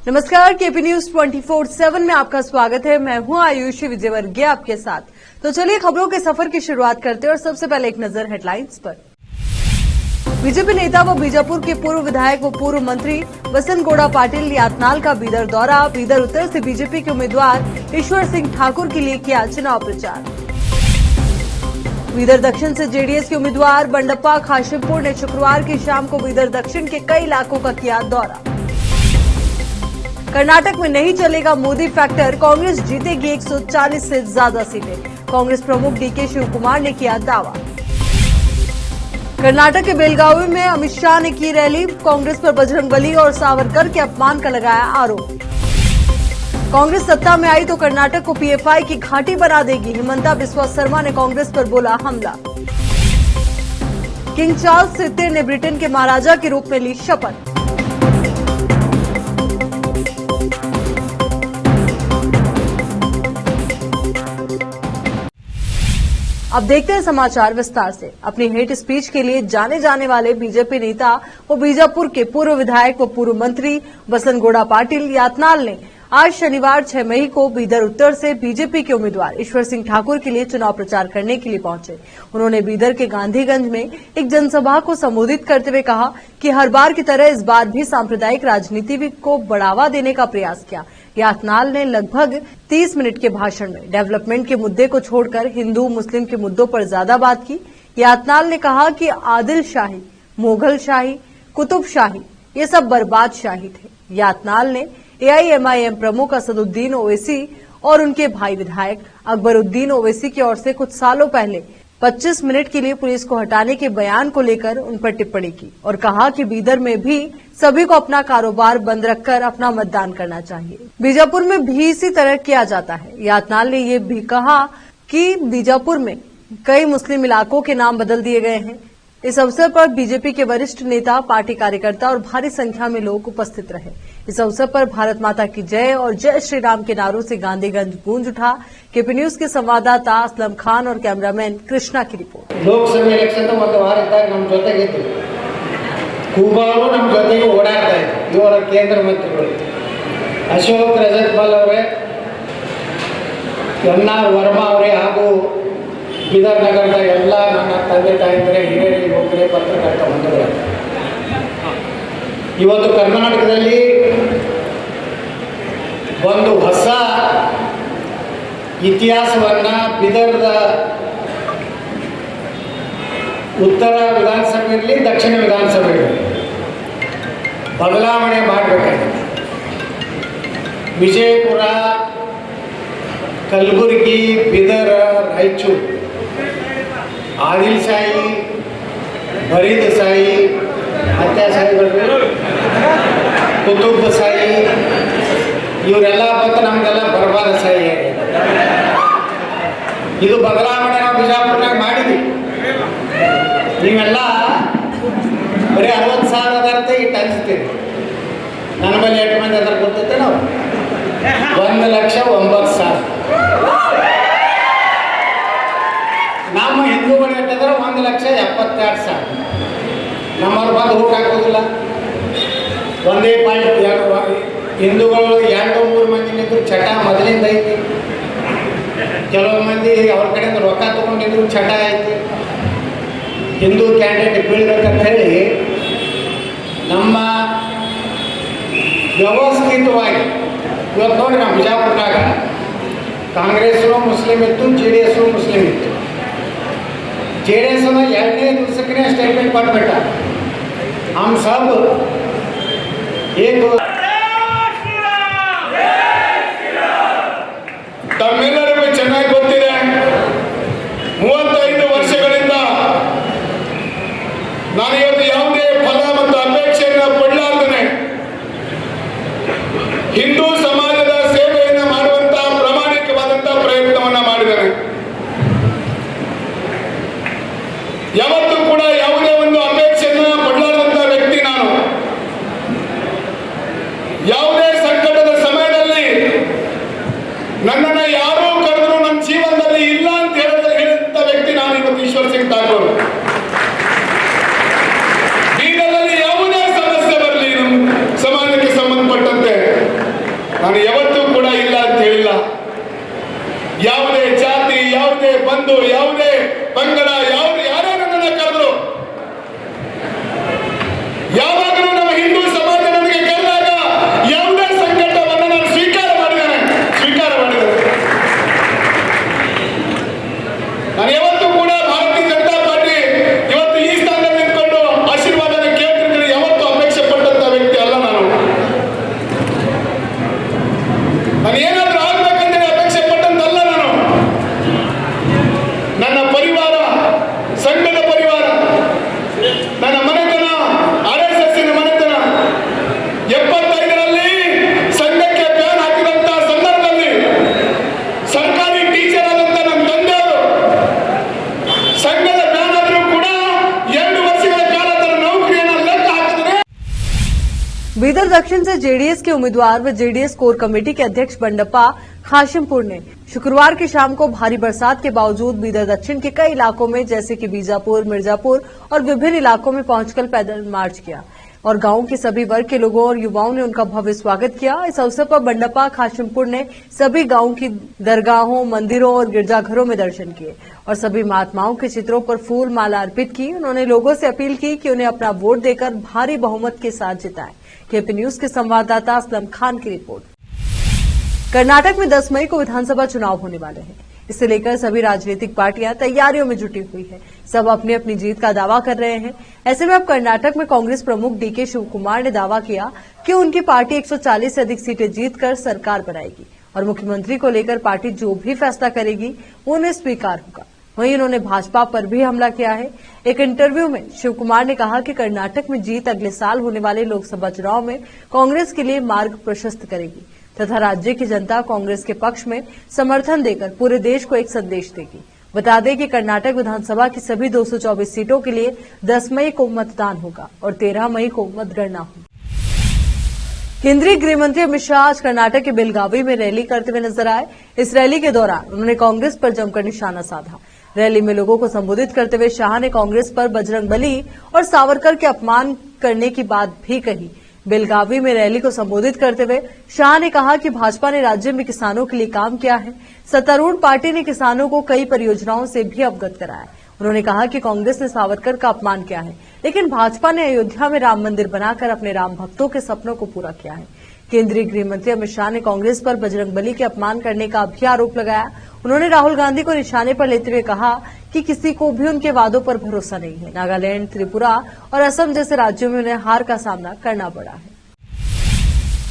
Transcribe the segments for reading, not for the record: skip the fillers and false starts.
नमस्कार, KP news 24/7 में आपका स्वागत है। मैं हूं आयुषी विजयवर्गीय आपके साथ। तो चलिए खबरों के सफर की शुरुआत करते हैं और सबसे पहले एक नजर हेडलाइंस पर। बीजेपी नेता व बीजापुर के पूर्व विधायक व पूर्व मंत्री बसंत गौड़ा पाटिल यातनाल का बीदर दौरा। बीदर उत्तर से बीजेपी के उम्मीदवार ईश्वर सिंह ठाकुर के लिए किया चुनाव प्रचार। बीदर दक्षिण से जेडीएस के उम्मीदवार बंडप्पा खाशिमपुर ने शुक्रवार की शाम को बीदर दक्षिण के कई इलाकों का किया दौरा। कर्नाटक में नहीं चलेगा मोदी फैक्टर, कांग्रेस जीतेगी 140 से ज्यादा सीटें। कांग्रेस प्रमुख डीके शिव कुमार ने किया दावा। कर्नाटक के बेलगावी में अमित शाह ने की रैली, कांग्रेस पर बजरंगबली और सावरकर के अपमान का लगाया आरोप। कांग्रेस सत्ता में आई तो कर्नाटक को पीएफआई की घाटी बना देगी, हिमंता बिस्वा शर्मा ने कांग्रेस पर बोला हमला। किंग चार्ल्स तृतीय ने ब्रिटेन के महाराजा के रूप में ली शपथ। अब देखते हैं समाचार विस्तार से। अपनी हेट स्पीच के लिए जाने जाने वाले बीजेपी नेता व बीजापुर के पूर्व विधायक व पूर्व मंत्री बसंत गौड़ा पाटिल यातनाल ने आज शनिवार 6 मई को बीदर उत्तर से बीजेपी के उम्मीदवार ईश्वर सिंह ठाकुर के लिए चुनाव प्रचार करने के लिए पहुंचे। उन्होंने बीदर के गांधीगंज में एक जनसभा को संबोधित करते हुए कहा कि हर बार की तरह इस बार भी सांप्रदायिक राजनीति को बढ़ावा देने का प्रयास किया। यातनाल ने लगभग 30 मिनट के भाषण में डेवलपमेंट के मुद्दे को छोड़कर हिंदू मुस्लिम के मुद्दों पर ज्यादा बात की। यातनाल ने कहा कि आदिल शाही, मुगल शाही, कुतुब शाही ये सब बर्बाद शाही थे। यातनाल ने एआईएमआईएम प्रमुख असदुद्दीन ओवैसी और उनके भाई विधायक अकबरुद्दीन ओवैसी की ओर से कुछ सालों पहले 25 मिनट के लिए पुलिस को हटाने के बयान को लेकर उन पर टिप्पणी की और कहा कि बीदर में भी सभी को अपना कारोबार बंद रखकर अपना मतदान करना चाहिए। बीजापुर में भी इसी तरह किया जाता है। यातनाल ने ये भी कहा कि बीजापुर में कई मुस्लिम इलाकों के नाम बदल दिए गए हैं। इस अवसर पर बीजेपी के वरिष्ठ नेता, पार्टी कार्यकर्ता और भारी संख्या में लोग उपस्थित रहे। इस अवसर पर भारत माता की जय और जय श्री राम के नारों से गांधीगंज गूंज उठा। केपी न्यूज के संवाददाता असलम खान और कैमरामैन कृष्णा की रिपोर्ट। लोकसभा इलेक्शन ಒಂದು ವಾರ ಇದ್ದಾಗ ನಮ್ಮ ಜೊತೆಗಿದ್ದು ಕೂಬಾರು ನಮ್ಮ ಜೊತೆಗೆ ಓಡಾಡ್ತಾ ಇದ್ರು ಇವರ ಕೇಂದ್ರ ಮಂತ್ರಿಗಳು ಅಶೋಕ್ ರಜತ್ಪಾಲ್ ಅವರೇ, ಎನ್.ಆರ್. ವರ್ಮಾ ಅವರೇ ಹಾಗೂ ಬೀದರ್ ನಗರದ ಎಲ್ಲ ನನ್ನ ತಂದೆ ತಾಯಂದಿರೇ, ಹಿರಿಯರೇ, ಯುವಕರೇ, ಪತ್ರಕರ್ತ ಬಂಧುಗಳೇ, ಇವತ್ತು ಕರ್ನಾಟಕದಲ್ಲಿ ಒಂದು ಹೊಸ ಇತಿಹಾಸವನ್ನು ಬೀದರ್ದ ಉತ್ತರ ವಿಧಾನಸಭೆ ಇರಲಿ, ದಕ್ಷಿಣ ವಿಧಾನಸಭೆ ಇರಲಿ ಬದಲಾವಣೆ ಮಾಡಬೇಕಾಗಿದೆ. ವಿಜಯಪುರ, ಕಲಬುರಗಿ, ಬೀದರ್, ರಾಯಚೂರು ಆದಿಲ್ ಶಾಹಿ, ಬರೀದ್ ಶಾಹಿ, ಅತ್ಯಾಶಾಹಿಗಳು, ಕುತುಬ್ ಶಾಹಿ ಇವರೆಲ್ಲ ಬಂದು ನಮಗೆಲ್ಲ ಬರ್ಬಾದ ಶಾಹಿ ಆಗಿದೆ. ಇದು ಬದಲಾವಣೆ ನಾವು ಬಿಜಾಪುರನಾಗ ಮಾಡಿದ್ವಿ. ನೀವೆಲ್ಲ ಬರೀ 60,000 ಇಟ್ಟು ಹಂಚ್ತೀರಿ. ನನ್ನ ಮೇಲೆ ಎಷ್ಟು ಮಂದಿ ಅದ್ರ ಗೊತ್ತೈತೆ ನಾವು 1,09,000. ನಮ್ಮ ಹಿಂದೂಗಳು ಎಷ್ಟಾದ್ರೆ 1,72,000. ನಮ್ಮವ್ರು ಬಂದು ಹೋಗಿ ಹಾಕೋದಿಲ್ಲ. 1.2 ಹಿಂದೂಗಳು 2-3 ಮಂದಿ ನಿಂತರು ಚಟ ಮೊದಲಿಂದ ಐತಿ. ಕೆಲವು ಮಂದಿ ಅವ್ರ ಕಡೆಯಿಂದ ರೊಕ್ಕ ತೊಗೊಂಡಿದ್ರು ಚಟ ಐತಿ. ಹಿಂದೂ ಕ್ಯಾಂಡಿಡೇಟ್ ಬೀಳ್ಬೇಕಂತ ಹೇಳಿ ನಮ್ಮ ವ್ಯವಸ್ಥಿತವಾಗಿ ಇವತ್ತು ನೋಡಿ ನಮ್ಮ ಬಿಜಾಪುರನಾಗ ಕಾಂಗ್ರೆಸ್ಸು ಮುಸ್ಲಿಂ ಇತ್ತು, JDS ಮುಸ್ಲಿಂ ಇತ್ತು. JDS 2ನೇ ದಿವಸಕ್ಕೆ ಸ್ಟೇಟ್ಮೆಂಟ್ ಕೊಟ್ಬಿಟ್ಟ, ಹಮ್ ಸಬ್ ಏಕ್. ತಮ್ಮೆಲ್ಲರಿಗೂ ಚೆನ್ನಾಗಿ ಗೊತ್ತಿದೆ, 35 ವರ್ಷಗಳಿಂದ ನಾನು ಇವತ್ತು ಯಾವುದೇ ಫಲ ಮತ್ತು ಅಪೇಕ್ಷೆಯನ್ನು ಪಡಲಾರ್ದೇನೆ ಹಿಂದೂ ಸಮಾಜದ ಸೇವೆಯನ್ನು ಮಾಡುವಂತಹ ಪ್ರಾಮಾಣಿಕವಾದಂತಹ ಪ್ರಯತ್ನವನ್ನು ಮಾಡಿದ್ದೇನೆ. ಯಾವತ್ತೂ ಕೂಡ ಯಾವುದೇ ಒಂದು ಅಪೇಕ್ಷೆಯನ್ನು ಪಡಲಾರ್ದಂತಹ ವ್ಯಕ್ತಿ ನಾನು. बीदर दक्षिण से जेडीएस के उम्मीदवार व जेडीएस कोर कमेटी के अध्यक्ष बंडप्पा खाशिमपुर ने शुक्रवार की शाम को भारी बरसात के बावजूद बीदर दक्षिण के कई इलाकों में जैसे कि बीजापुर, मिर्जापुर और विभिन्न इलाकों में पहुंचकर पैदल मार्च किया और गांव के सभी वर्ग के लोगों और युवाओं ने उनका भव्य स्वागत किया। इस अवसर पर बंडप्पा खाशिमपुर ने सभी गांव की दरगाहों, मंदिरों और गिरजाघरों में दर्शन किए और सभी महात्माओं के चित्रों पर फूल माला अर्पित की। उन्होंने लोगों से अपील की कि उन्हें अपना वोट देकर भारी बहुमत के साथ जिताएं। केपी न्यूज के संवाददाता असलम खान की रिपोर्ट। कर्नाटक में 10 मई को विधानसभा चुनाव होने वाले हैं। इसे लेकर सभी राजनीतिक पार्टियां तैयारियों में जुटी हुई हैं। सब अपनी अपनी जीत का दावा कर रहे हैं। ऐसे में अब कर्नाटक में कांग्रेस प्रमुख डीके शिवकुमार ने दावा किया कि उनकी पार्टी 140 से अधिक सीटें जीतकर सरकार बनाएगी और मुख्यमंत्री को लेकर पार्टी जो भी फैसला करेगी वो उन्हें स्वीकार होगा। वहीं उन्होंने भाजपा पर भी हमला किया है। एक इंटरव्यू में शिवकुमार ने कहा कि कर्नाटक में जीत अगले साल होने वाले लोकसभा चुनाव में कांग्रेस के लिए मार्ग प्रशस्त करेगी तथा राज्य की जनता कांग्रेस के पक्ष में समर्थन देकर पूरे देश को एक संदेश देगी। बता दें कि कर्नाटक विधानसभा की सभी 224 सीटों के लिए 10 मई को मतदान होगा और 13 मई को मतगणना होगी। केंद्रीय गृह मंत्री अमित शाह आज कर्नाटक के बेलगावी में रैली करते हुए नजर आए। इस रैली के दौरान उन्होंने कांग्रेस पर जमकर निशाना साधा। रैली में लोगों को संबोधित करते हुए शाह ने कांग्रेस पर बजरंगबली और सावरकर के अपमान करने की बात भी कही। बेलगावी में रैली को संबोधित करते हुए शाह ने कहा कि भाजपा ने राज्य में किसानों के लिए काम किया है। सत्तारूढ़ पार्टी ने किसानों को कई परियोजनाओं से भी अवगत कराया। उन्होंने कहा कि कांग्रेस ने सावरकर का अपमान किया है, लेकिन भाजपा ने अयोध्या में राम मंदिर बनाकर अपने राम भक्तों के सपनों को पूरा किया है। केंद्रीय गृह मंत्री अमित शाह ने कांग्रेस पर बजरंगबली के अपमान करने का भी आरोप लगाया। उन्होंने राहुल गांधी को निशाने पर लेते हुए कहा कि किसी को भी उनके वादों पर भरोसा नहीं है। नागालैंड, त्रिपुरा और असम जैसे राज्यों में उन्हें हार का सामना करना पड़ा है।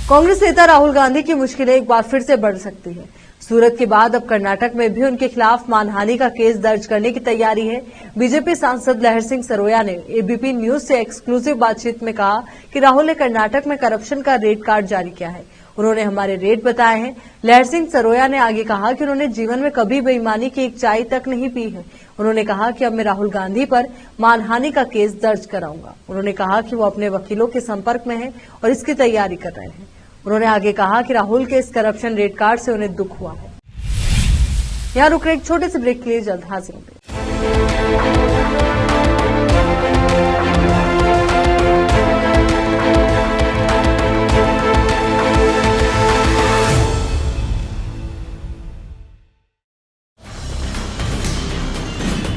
कांग्रेस नेता राहुल गांधी की मुश्किलें एक बार फिर से बढ़ सकती है। सूरत के बाद अब कर्नाटक में भी उनके खिलाफ मानहानि का केस दर्ज करने की तैयारी है। बीजेपी सांसद लहर सिंह सरोया ने एबीपी न्यूज से एक्सक्लूसिव बातचीत में कहा कि राहुल ने कर्नाटक में करप्शन का रेड कार्ड जारी किया है। उन्होंने हमारे रेट बताए हैं। लहर सिंह सरोया ने आगे कहा कि उन्होंने जीवन में कभी बेईमानी की एक चाय तक नहीं पी है। उन्होंने कहा कि अब मैं राहुल गांधी पर मानहानि का केस दर्ज कराऊंगा। उन्होंने कहा कि वो अपने वकीलों के संपर्क में हैं और इसकी तैयारी कर रहे हैं। उन्होंने आगे कहा कि राहुल के इस करप्शन रेड कार्ड से उन्हें दुख हुआ है। यहाँ रुक रहे एक छोटे से ब्रेक के लिए जल्द हाजिर होंगे।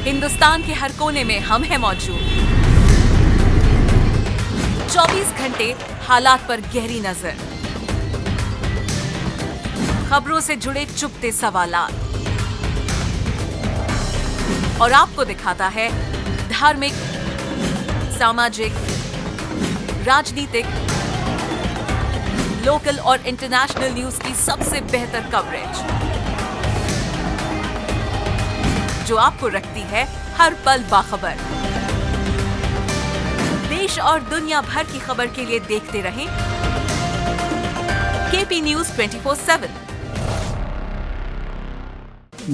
हिंदुस्तान के हर कोने में हम हैं मौजूद। 24 घंटे हालात पर गहरी नजर, खबरों से जुड़े चुपते सवालात और आपको दिखाता है धार्मिक, सामाजिक, राजनीतिक, लोकल और इंटरनेशनल न्यूज की सबसे बेहतर कवरेज जो आपको रखती है हर पल बाखबर। देश और दुनिया भर की खबर के लिए देखते रहें KP news 24/7।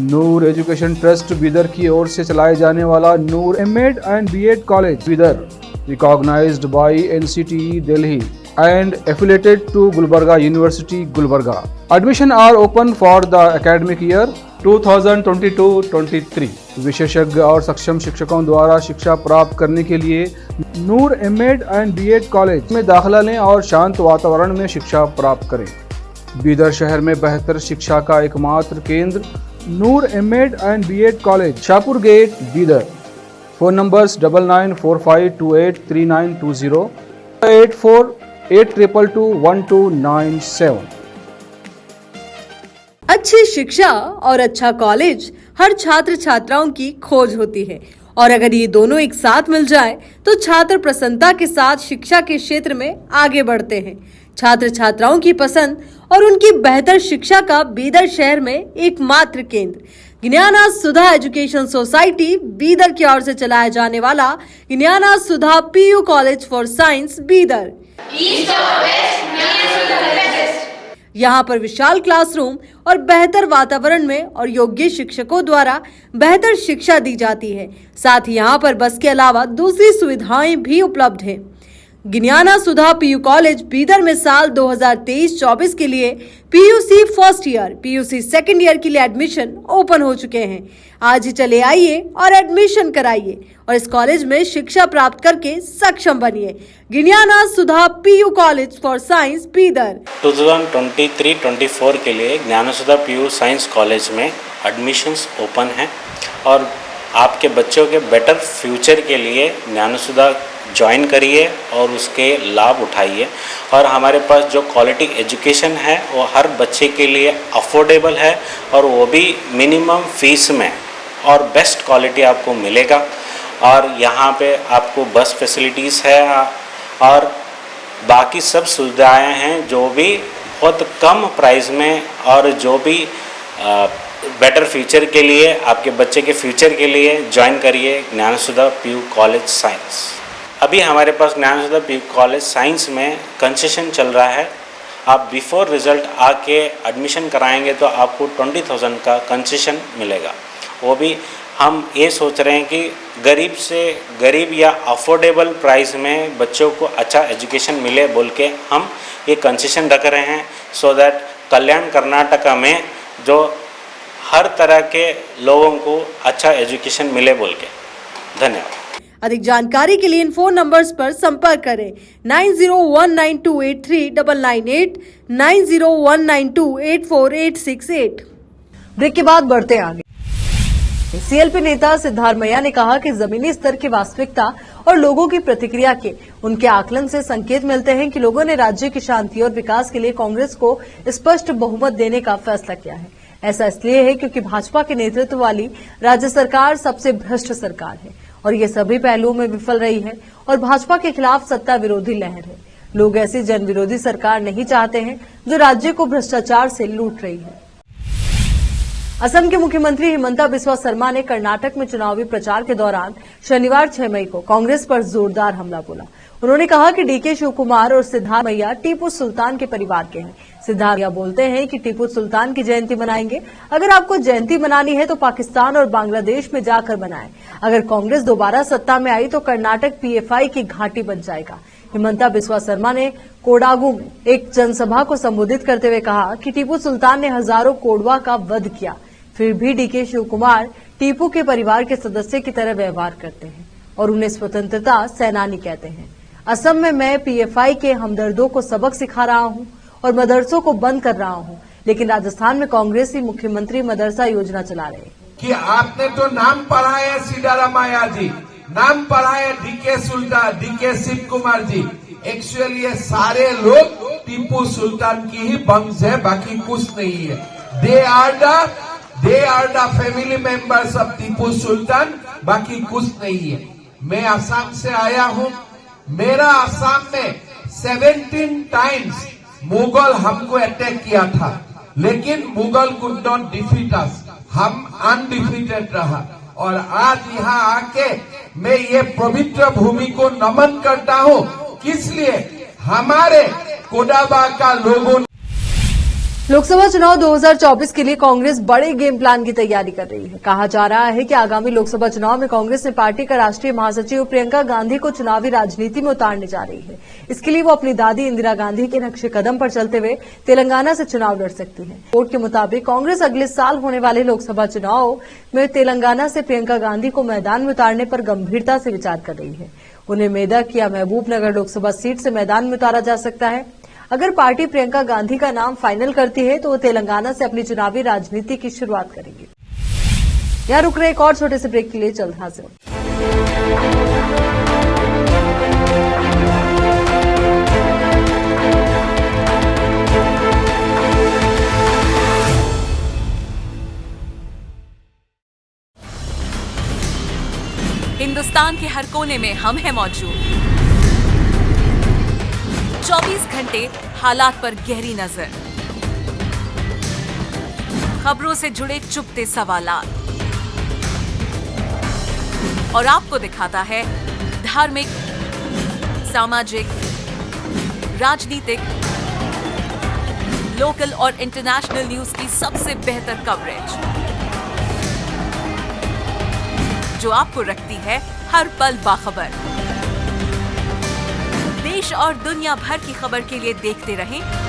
Noor education trust Bidar की ओर से चलाए जाने वाला Noor MEd and BEd college Bidar, recognized by NCTE Delhi and affiliated to Gulbarga University, Gulbarga. Admission are open for the academic year 2022-23. विशेषज्ञ और सक्षम शिक्षकों द्वारा शिक्षा प्राप्त करने के लिए नूर एमएड एंड बीएड कॉलेज में दाखिला लें और शांत वातावरण में शिक्षा प्राप्त करें। बीदर शहर में बेहतर शिक्षा का एकमात्र केंद्र Noor MEd and BEd college, Shahpur gate, Bidar. Phone numbers 9945283920 8482221297। अच्छी शिक्षा और अच्छा कॉलेज हर छात्र छात्राओं की खोज होती है और अगर ये दोनों एक साथ मिल जाए तो छात्र प्रसन्नता के साथ शिक्षा के क्षेत्र में आगे बढ़ते हैं। छात्र छात्राओं की पसंद और उनकी बेहतर शिक्षा का बीदर शहर में एकमात्र केंद्र ज्ञाना सुधा एजुकेशन सोसाइटी बीदर की ओर से चलाया जाने वाला Gnana Sudha PU college for science Bidar. यहाँ पर विशाल क्लासरूम और बेहतर वातावरण में और योग्य शिक्षकों द्वारा बेहतर शिक्षा दी जाती है। साथ ही यहाँ पर बस के अलावा दूसरी सुविधाएं भी उपलब्ध हैं। गिनियाना सुधा पीयू कॉलेज बीदर में साल 2023-24 के लिए PUC first year, PUC second year के लिए एडमिशन ओपन हो चुके हैं। आज ही चले आइए और एडमिशन कराइए और इस कॉलेज में शिक्षा प्राप्त करके सक्षम बनिए। Gnana Sudha PU college for science Bidar. 2023-24 के लिए ज्ञानसुधा पीयू साइंस कॉलेज में एडमिशन्स ओपन हैं और आपके बच्चों के बेटर फ्यूचर के लिए ज्ञानसुधा ज्वाइन करिए और उसके लाभ उठाइए। और हमारे पास जो क्वालिटी एजुकेशन है वो हर बच्चे के लिए अफोर्डेबल है और वो भी मिनिमम फीस में और बेस्ट क्वालिटी आपको मिलेगा। और यहाँ पे आपको बस फैसिलिटीज़ है और बाकी सब सुविधाएं हैं जो भी बहुत कम प्राइस में और जो भी बेटर फ्यूचर के लिए आपके बच्चे के फ्यूचर के लिए ज्वाइन करिए ज्ञानसुधा पीयू कॉलेज साइंस। अभी हमारे पास ज्ञानसुधा पीयू कॉलेज साइंस में कंसेशन चल रहा है। आप बिफोर रिज़ल्ट आके एडमिशन कराएंगे तो आपको 20,000 का कंसेशन मिलेगा। वो भी हम ये सोच रहे हैं कि गरीब से गरीब या अफोर्डेबल प्राइस में बच्चों को अच्छा एजुकेशन मिले बोल के हम ये कंसेशन रख रहे हैं, सो दैट कल्याण कर्नाटका में जो हर तरह के लोगों को अच्छा एजुकेशन मिले बोल के। धन्यवाद। अधिक जानकारी के लिए इन फोन नंबर्स पर संपर्क करें 9019283998, 9019284868। ब्रेक के बाद बढ़ते आगे। सीएलपी नेता सिद्धारमैया ने कहा कि जमीनी स्तर की वास्तविकता और लोगों की प्रतिक्रिया के उनके आकलन से संकेत मिलते हैं कि लोगों ने राज्य की शांति और विकास के लिए कांग्रेस को स्पष्ट बहुमत देने का फैसला किया है। ऐसा इसलिए है क्योंकि भाजपा के नेतृत्व वाली राज्य सरकार सबसे भ्रष्ट सरकार है और ये सभी पहलुओं में विफल रही है और भाजपा के खिलाफ सत्ता विरोधी लहर है। लोग ऐसी जन विरोधी सरकार नहीं चाहते हैं जो राज्य को भ्रष्टाचार से लूट रही है। असम के मुख्यमंत्री हिमंता बिस्वा शर्मा ने कर्नाटक में चुनावी प्रचार के दौरान शनिवार 6 मई को कांग्रेस पर जोरदार हमला बोला। उन्होंने कहा कि डीके शिवकुमार और सिद्धारमैया टीपू सुल्तान के परिवार के हैं। सिद्धारमैया बोलते हैं कि टीपू सुल्तान की जयंती मनाएंगे। अगर आपको जयंती मनानी है तो पाकिस्तान और बांग्लादेश में जाकर मनाएं। अगर कांग्रेस दोबारा सत्ता में आई तो कर्नाटक पीएफआई की घाटी बन जाएगा। हिमंता बिस्वा शर्मा ने कोडागू में एक जनसभा को संबोधित करते हुए कहा कि टीपू सुल्तान ने हजारों कोडवा का वध किया, फिर भी डीके शिवकुमार टीपू के परिवार के सदस्य की तरह व्यवहार करते हैं और उन्हें स्वतंत्रता सेनानी कहते हैं। असम में मैं पीएफआई के हमदर्दों को सबक सिखा रहा हूं और मदरसों को बंद कर रहा हूं, लेकिन राजस्थान में कांग्रेसी मुख्यमंत्री मदरसा योजना चला रहे हैं। कि आपने तो नाम पढ़ा है सिद्धारमैया जी, नाम पढ़ा है डीके सुल्तान, डीके शिव कुमार जी। एक्चुअली ये सारे लोग टीपू सुल्तान की ही वंश है, बाकी कुछ नहीं है। They are the family members of Tipu Sultan, बाकी कुछ नहीं है। मैं असम से आया हूं। मेरा असम में 17 टाइम्स मुगल हमको अटैक किया था, लेकिन मुगल कुड नॉट डिफीट अस। हम अनडिफीटेड रहा और आज यहाँ आके मैं ये पवित्र भूमि को नमन करता हूँ। किस लिए? हमारे कोडाबा का लोगों। लोकसभा चुनाव 2024 के लिए कांग्रेस बड़े गेम प्लान की तैयारी कर रही है। कहा जा रहा है कि आगामी लोकसभा चुनाव में कांग्रेस ने पार्टी का राष्ट्रीय महासचिव प्रियंका गांधी को चुनावी राजनीति में उतारने जा रही है। इसके लिए वो अपनी दादी इंदिरा गांधी के नक्शे कदम पर चलते हुए तेलंगाना से चुनाव लड़ सकती है। रिपोर्ट के मुताबिक कांग्रेस अगले साल होने वाले लोकसभा चुनाव में तेलंगाना से प्रियंका गांधी को मैदान में उतारने पर गंभीरता से विचार कर रही है। उन्हें मेदक या महबूबनगर लोकसभा सीट से मैदान में उतारा जा सकता है। अगर पार्टी प्रियंका गांधी का नाम फाइनल करती है तो वो तेलंगाना से अपनी चुनावी राजनीति की शुरुआत करेंगे। यहाँ रुक रहे एक और छोटे से ब्रेक के लिए जल्द हाजिर। हिंदुस्तान के हर कोने में हम हैं मौजूद। 24 घंटे हालात पर गहरी नजर, खबरों से जुड़े चुपते सवालात और आपको दिखाता है धार्मिक, सामाजिक, राजनीतिक, लोकल और इंटरनेशनल न्यूज की सबसे बेहतर कवरेज जो आपको रखती है हर पल बाखबर। देश और दुनिया भर की खबर के लिए देखते रहें